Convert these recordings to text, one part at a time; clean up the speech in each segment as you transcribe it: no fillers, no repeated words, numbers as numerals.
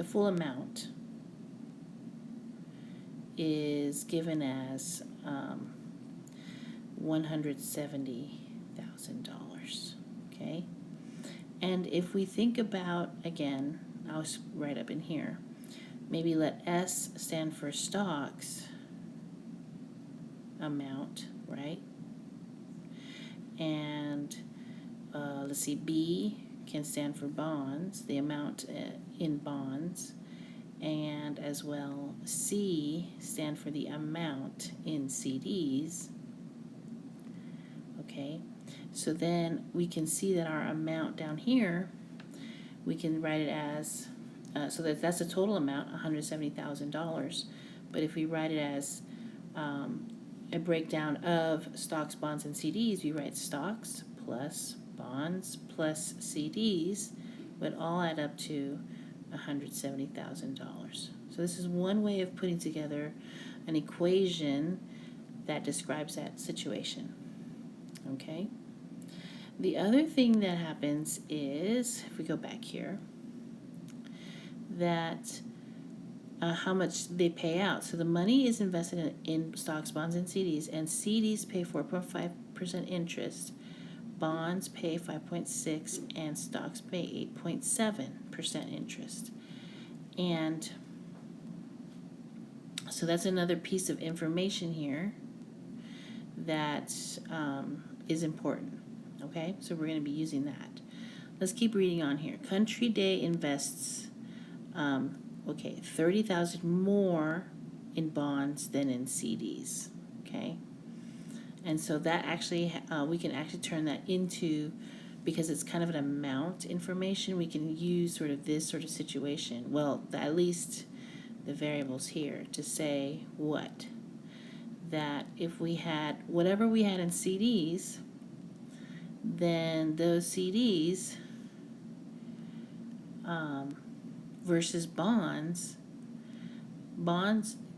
the full amount is given as $170,000. Okay, and if we think about, again, I'll write up in here, maybe let S stand for stocks amount, right? And let's see, B can stand for bonds, the amount in bonds, and as well C stand for the amount in CDs. Okay, so then we can see that our amount down here, we can write it as, so that's the total amount, $170,000. But if we write it as a breakdown of stocks, bonds, and CDs, we write stocks plus bonds plus CDs would all add up to $170,000. So this is one way of putting together an equation that describes that situation. Okay? The other thing that happens is, if we go back here, that how much they pay out. So the money is invested in stocks, bonds, and CDs, and CDs pay 4.5% interest, bonds pay 5.6%, and stocks pay 8.7% interest. And so that's another piece of information here that is important. Okay, so we're going to be using that. Let's keep reading on here. Country Day invests $30,000 more in bonds than in CDs. Okay, and so that actually we can actually turn that into, because it's kind of an amount information, we can use sort of this sort of situation. Well, at least the variables here to say what? That if we had whatever we had in CDs, then those CDs versus bonds,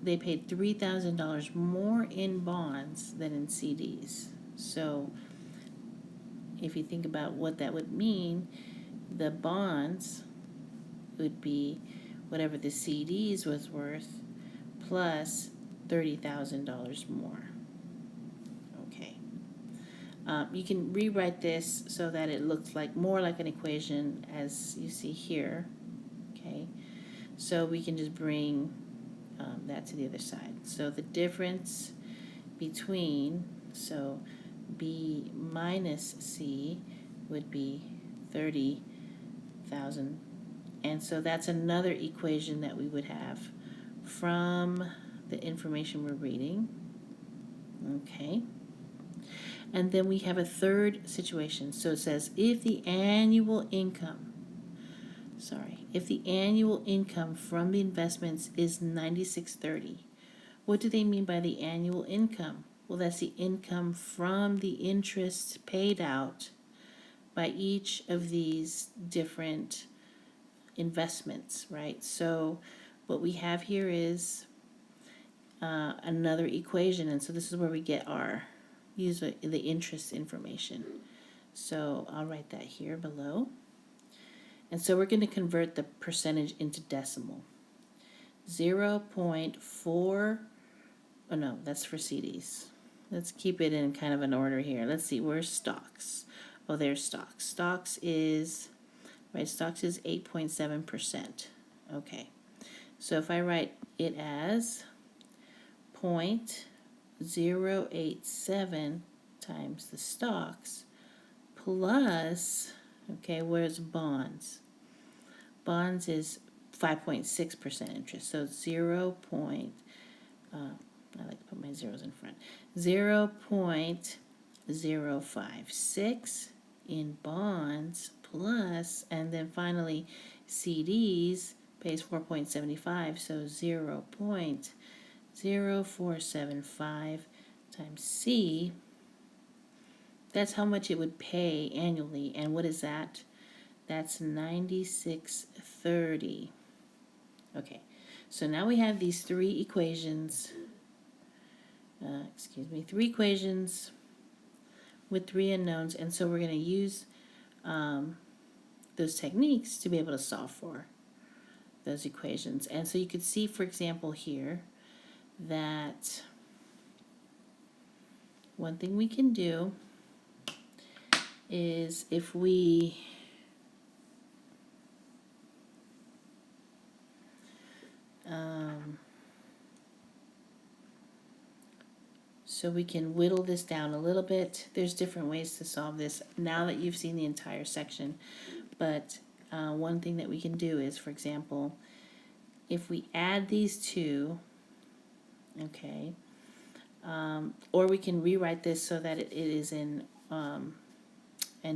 they paid $3,000 more in bonds than in CDs. So if you think about what that would mean, the bonds would be whatever the CDs was worth plus $30,000 more. Okay. You can rewrite this so that it looks like more like an equation as you see here. Okay. So we can just bring that to the other side. So the difference between, so B minus C would be 30,000. And so that's another equation that we would have from the information we're reading. Okay. And then we have a third situation. So it says if the annual income from the investments is $96.30, what do they mean by the annual income? Well, that's the income from the interest paid out by each of these different investments, right? So what we have here is another equation, and so this is where we get the interest information. So I'll write that here below. And so we're going to convert the percentage into decimal. 0.4, oh no, that's for CDs. Let's keep it in kind of an order here. Let's see, where's stocks? Oh, there's stocks. Stocks is 8.7%. Okay, so if I write it as 0.087 times the stocks plus, okay, where's bonds? Bonds is 5.6% interest, so I like to put my zeros in front, 0.056 in bonds plus, and then finally CDs pays 4.75, so 0.0475 times C. That's how much it would pay annually. And what is that? That's $96.30. Okay, so now we have these three equations. Three equations with three unknowns, and so we're going to use those techniques to be able to solve for those equations. And so you could see, for example, here that one thing we can do is if we so we can whittle this down a little bit. There's different ways to solve this now that you've seen the entire section. But one thing that we can do is, for example, if we add these two, okay, or we can rewrite this so that it is in and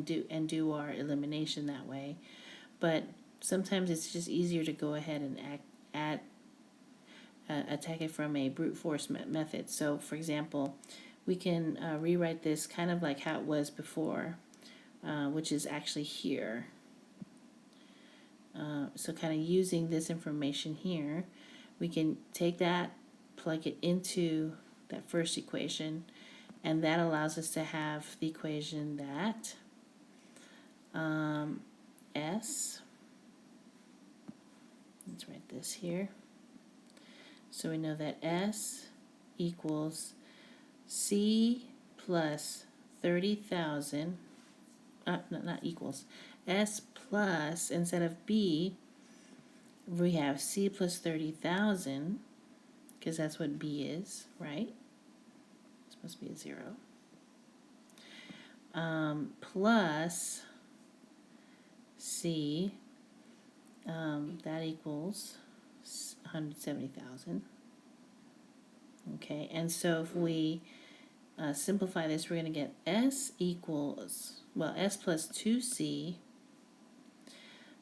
do our elimination that way. But sometimes it's just easier to go ahead and attack it from a brute force method. So, for example, we can rewrite this kind of like how it was before, which is actually here. So kind of using this information here, we can take that, plug it into that first equation, and that allows us to have the equation that S, let's write this here. So we know that S equals C plus 30,000, not equals, S plus, instead of B, we have C plus 30,000, because that's what B is, right? It's supposed to be a 0. Plus C, that equals 170,000. Okay, and so if we simplify this, we're going to get S equals, well, S plus 2C,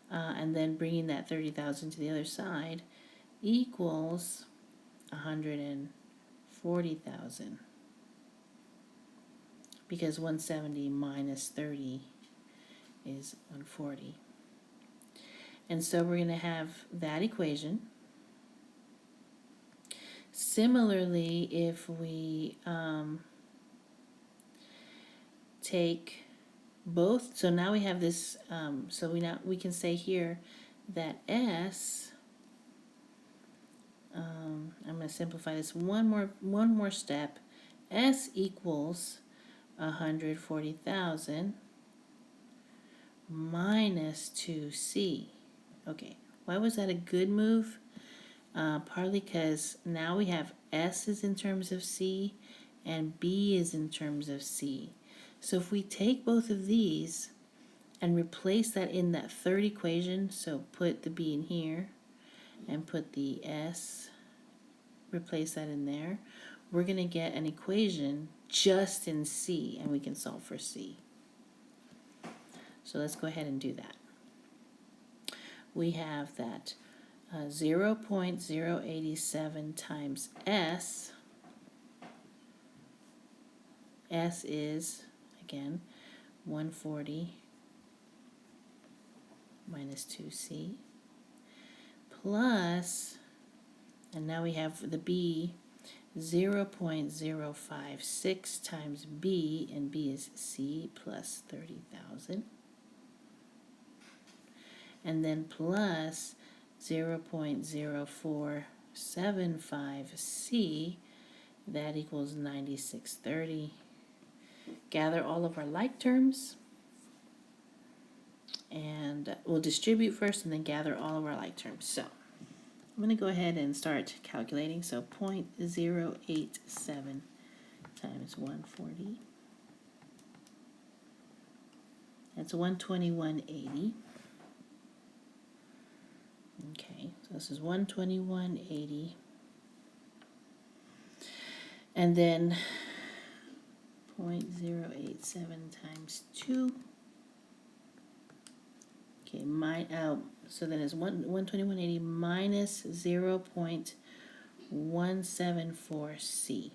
and then bringing that 30,000 to the other side, equals 140,000. Because 170 minus 30 is 140. And so we're going to have that equation. Similarly, if we take both, so now we have this, so we can say here that S, I'm going to simplify this one more step. S equals 140,000 minus 2C. Okay, why was that a good move? Partly because now we have S is in terms of C and B is in terms of C. So if we take both of these and replace that in that third equation, so put the B in here and put the S, replace that in there, we're going to get an equation just in C, and we can solve for C. So let's go ahead and do that. We have that 0.087 times S. S is, again, 140 minus 2C, plus, and now we have the B, 0.056 times B, and B is C plus 30,000. And then plus 0.0475C, that equals 9630. Gather all of our like terms, and we'll distribute first and then gather all of our like terms. So I'm going to go ahead and start calculating. So 0.087 times 140, that's 121.80. Okay, so this is 121.80. And then 0.087 times 2. Okay, so then it's 121.80 minus 0.174C.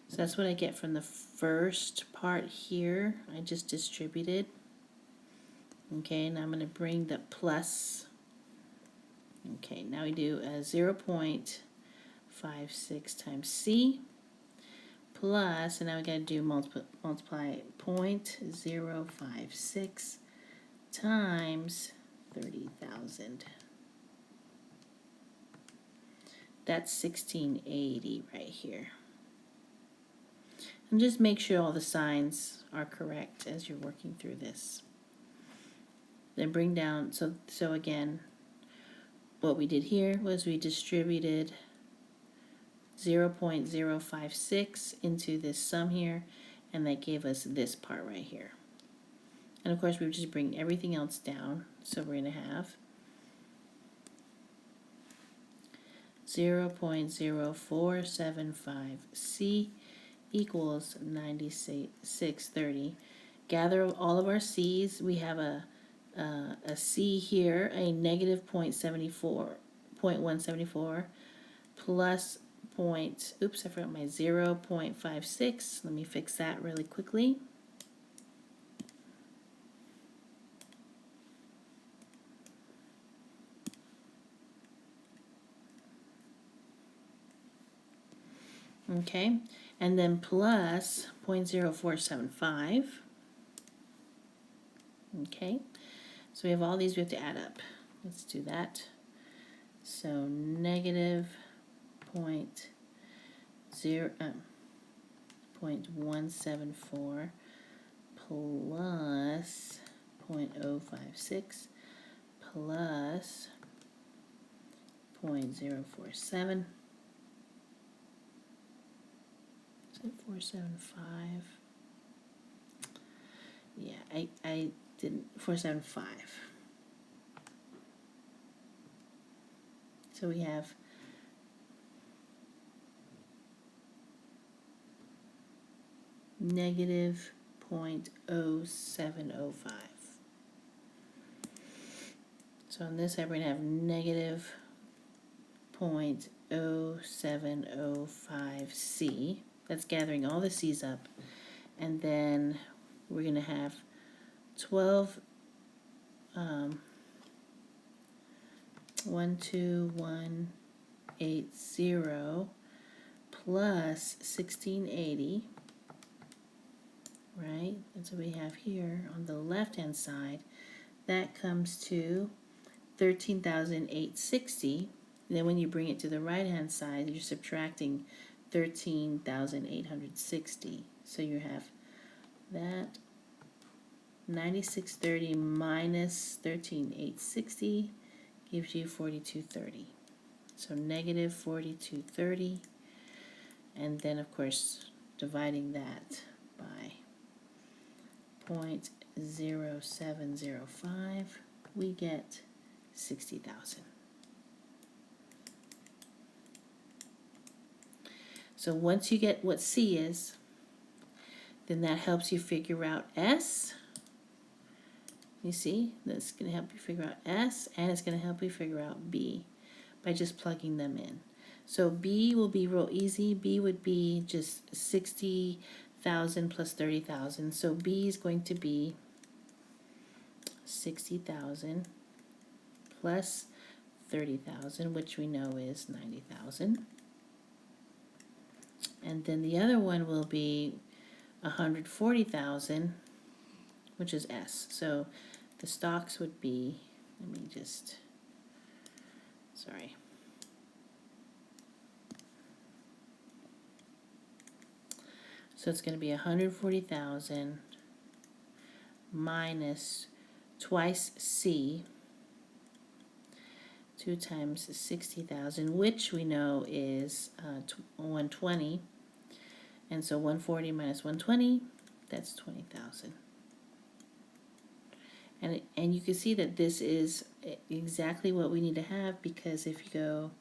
So that's what I get from the first part here. I just distributed. Okay, and I'm going to bring the plus. Okay, now we do 0.56 times C plus, and now we got to do multiply 0.056 times 30,000. That's 1680 right here. And just make sure all the signs are correct as you're working through this. Then bring down, so again, what we did here was we distributed 0.056 into this sum here, and that gave us this part right here. And of course, we just bring everything else down. So we're going to have 0.0475C equals 9630. Gather all of our C's. We have a C here, a negative 0.174 plus I forgot my 0.56. Let me fix that really quickly. Okay, and then plus 0.0475. Okay, so we have all these we have to add up. Let's do that. So negative 0.174 plus 0.056 plus 0.047. 475. Yeah, I didn't 475. So we have negative 0.0705. So on this side we're going to have negative 0.0705C. That's gathering all the C's up. And then we're going to have 12180 plus 1680, right? That's what we have here on the left hand side. That comes to 13,860. Then when you bring it to the right hand side, you're subtracting 13,860. So you have that 9630 minus 13,860 gives you 4230. So negative 4230, and then of course dividing that by 0.0705, we get 60,000. So once you get what C is, then that helps you figure out S. You see, that's going to help you figure out S, and it's going to help you figure out B by just plugging them in. So B will be real easy. B would be just 60,000 plus 30,000. So B is going to be 60,000 plus 30,000, which we know is 90,000. And then the other one will be 140,000, which is S. So the stocks would be, let me just, sorry. So it's going to be 140,000 minus twice C, 2 times 60,000, which we know is 120. And so 140 minus 120, that's 20,000. And you can see that this is exactly what we need to have, because if you go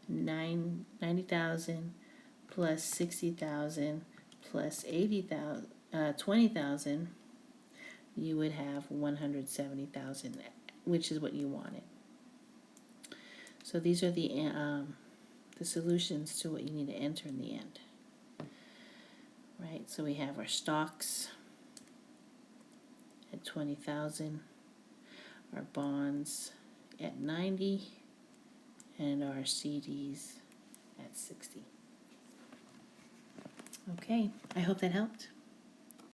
90,000 plus 60,000 plus 80,000, 20,000, you would have 170,000, which is what you wanted. So these are the solutions to what you need to enter in the end. Right, so we have our stocks at 20,000, our bonds at 90, and our CDs at 60. Okay, I hope that helped.